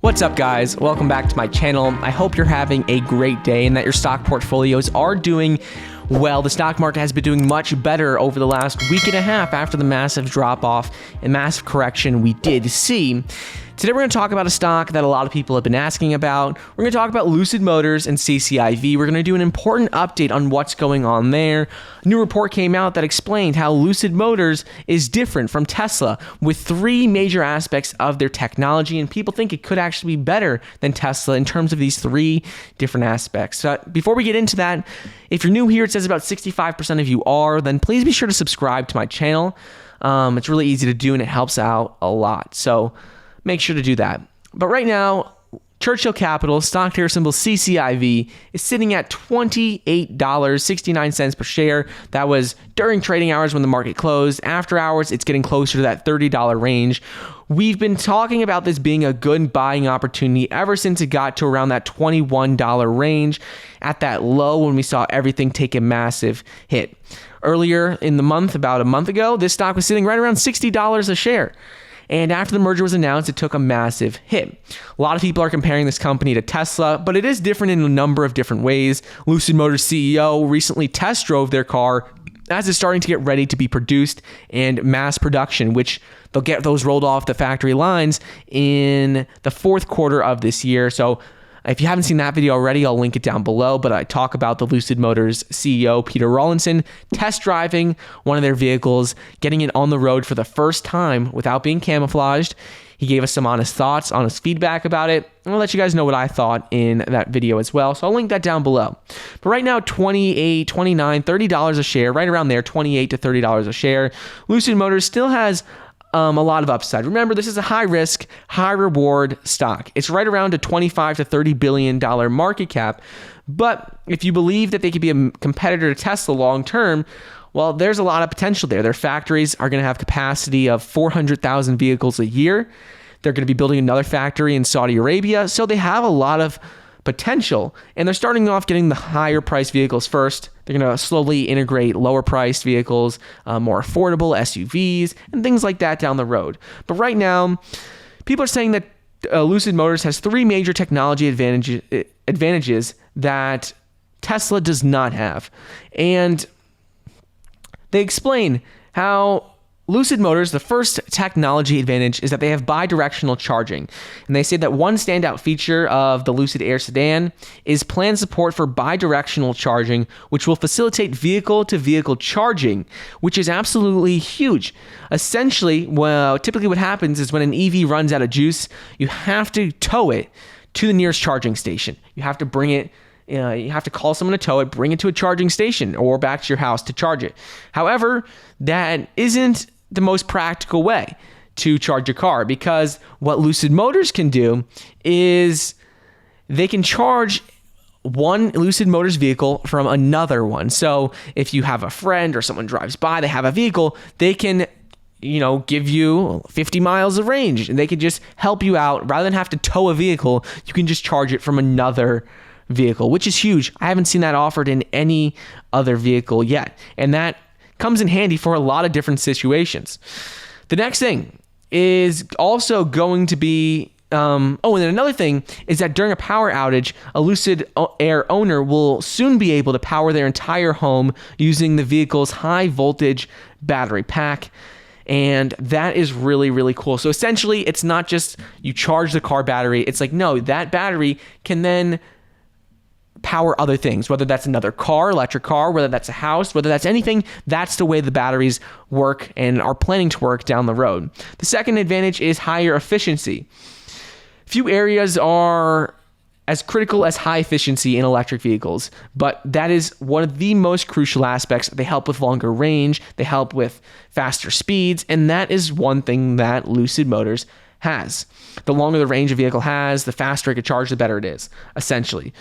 What's up, guys? Welcome back to my channel. I hope you're having a great day and that your stock portfolios are doing well. The stock market has been doing much better over the last week and a half after the massive drop-off and massive correction we did see. Today we're going to talk about a stock that a lot of people have been asking about. We're going to talk about Lucid Motors and CCIV. We're going to do an important update on what's going on there. A new report came out that explained how Lucid Motors is different from Tesla with three major aspects of their technology, and people think it could actually be better than Tesla in terms of these three different aspects. Before we get into that, if you're new here, it says about 65% of you are, then please be sure to subscribe to my channel. It's really easy to do and it helps out a lot. So make sure to do that. But right now, Churchill Capital, stock ticker symbol CCIV, is sitting at $28.69 per share. That was during trading hours when the market closed. After hours, it's getting closer to that $30 range. We've been talking about this being a good buying opportunity ever since it got to around that $21 range at that low when we saw everything take a massive hit. Earlier in the month, about a month ago, this stock was sitting right around $60 a share. And after the merger was announced, it took a massive hit. A lot of people are comparing this company to Tesla, but it is different in a number of different ways. Lucid Motors CEO recently test drove their car as it's starting to get ready to be produced and mass production, which they'll get those rolled off the factory lines in the fourth quarter of this year. So if you haven't seen that video already, I'll link it down below, but I talk about the Lucid Motors CEO, Peter Rawlinson, test driving one of their vehicles, getting it on the road for the first time without being camouflaged. He gave us some honest thoughts, honest feedback about it. I'll let you guys know what I thought in that video as well. So I'll link that down below. But right now, $28, $29, $30 a share, right around there, $28 to $30 a share. Lucid Motors still has a lot of upside. Remember, this is a high risk, high reward stock. It's right around a $25 to $30 billion market cap. But if you believe that they could be a competitor to Tesla long term, well, there's a lot of potential there. Their factories are going to have capacity of 400,000 vehicles a year. They're going to be building another factory in Saudi Arabia. So they have a lot of potential, and they're starting off getting the higher priced vehicles first. They're going to slowly integrate lower priced vehicles, more affordable SUVs, and things like that down the road. But right now, people are saying that Lucid Motors has three major technology advantages that Tesla does not have. And they explain how Lucid Motors, the first technology advantage is that they have bi-directional charging. And they say that one standout feature of the Lucid Air sedan is planned support for bi-directional charging, which will facilitate vehicle-to-vehicle charging, which is absolutely huge. Essentially, well, typically what happens is when an EV runs out of juice, you have to tow it to the nearest charging station. You have to bring it. You have to call someone to tow it, bring it to a charging station or back to your house to charge it. However, that isn't the most practical way to charge a car, because what Lucid Motors can do is they can charge one Lucid Motors vehicle from another one. So if you have a friend or someone drives by, they have a vehicle, they can give you 50 miles of range, and they can just help you out. Rather than have to tow a vehicle, you can just charge it from another vehicle, which is huge. I haven't seen that offered in any other vehicle yet. And that comes in handy for a lot of different situations. The next thing is also going to be, and then another thing is that during a power outage, a Lucid Air owner will soon be able to power their entire home using the vehicle's high voltage battery pack. And that is really, really cool. So essentially, it's not just you charge the car battery. It's like, no, that battery can then power other things, whether that's another car, electric car, whether that's a house, whether that's anything. That's the way the batteries work and are planning to work down the road. The second advantage is higher efficiency. Few areas are as critical as high efficiency in electric vehicles, but that is one of the most crucial aspects. They help with longer range, they help with faster speeds, and that is one thing that Lucid Motors has. The longer the range a vehicle has, the faster it can charge, the better it is, essentially.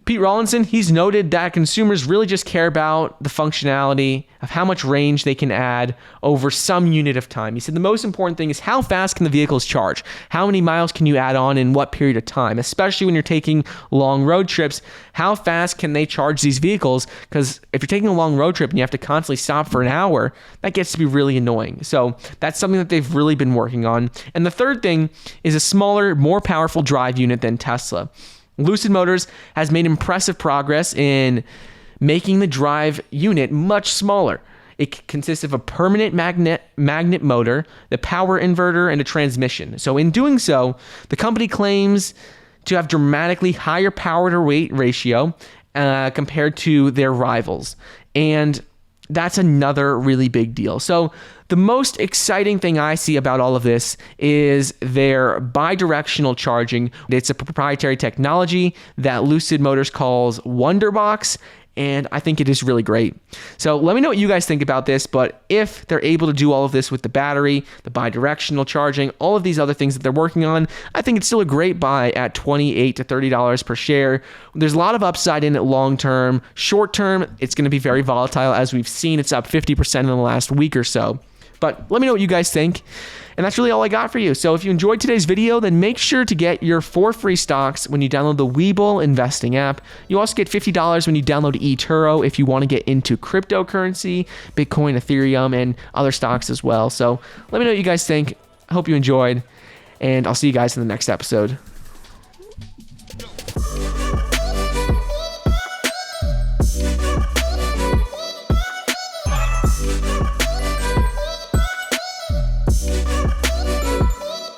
Pete Rawlinson, he's noted that consumers really just care about the functionality of how much range they can add over some unit of time. He said the most important thing is how fast can the vehicles charge? How many miles can you add on in what period of time? Especially when you're taking long road trips, how fast can they charge these vehicles? Because if you're taking a long road trip and you have to constantly stop for an hour, that gets to be really annoying. So that's something that they've really been working on. And the third thing is a smaller, more powerful drive unit than Tesla. Lucid Motors has made impressive progress in making the drive unit much smaller. It consists of a permanent magnet motor, the power inverter, and a transmission. So in doing so, the company claims to have dramatically higher power to weight ratio compared to their rivals. And that's another really big deal. So the most exciting thing I see about all of this is their bi-directional charging. It's a proprietary technology that Lucid Motors calls Wunderbox, and I think it is really great. So let me know what you guys think about this, but if they're able to do all of this with the battery, the bi-directional charging, all of these other things that they're working on, I think it's still a great buy at $28 to $30 per share. There's a lot of upside in it long term. Short term, it's going to be very volatile. As we've seen, it's up 50% in the last week or so. But let me know what you guys think. And that's really all I got for you. So if you enjoyed today's video, then make sure to get your 4 free stocks when you download the Webull investing app. You also get $50 when you download eToro if you want to get into cryptocurrency, Bitcoin, Ethereum, and other stocks as well. So let me know what you guys think. I hope you enjoyed, and I'll see you guys in the next episode.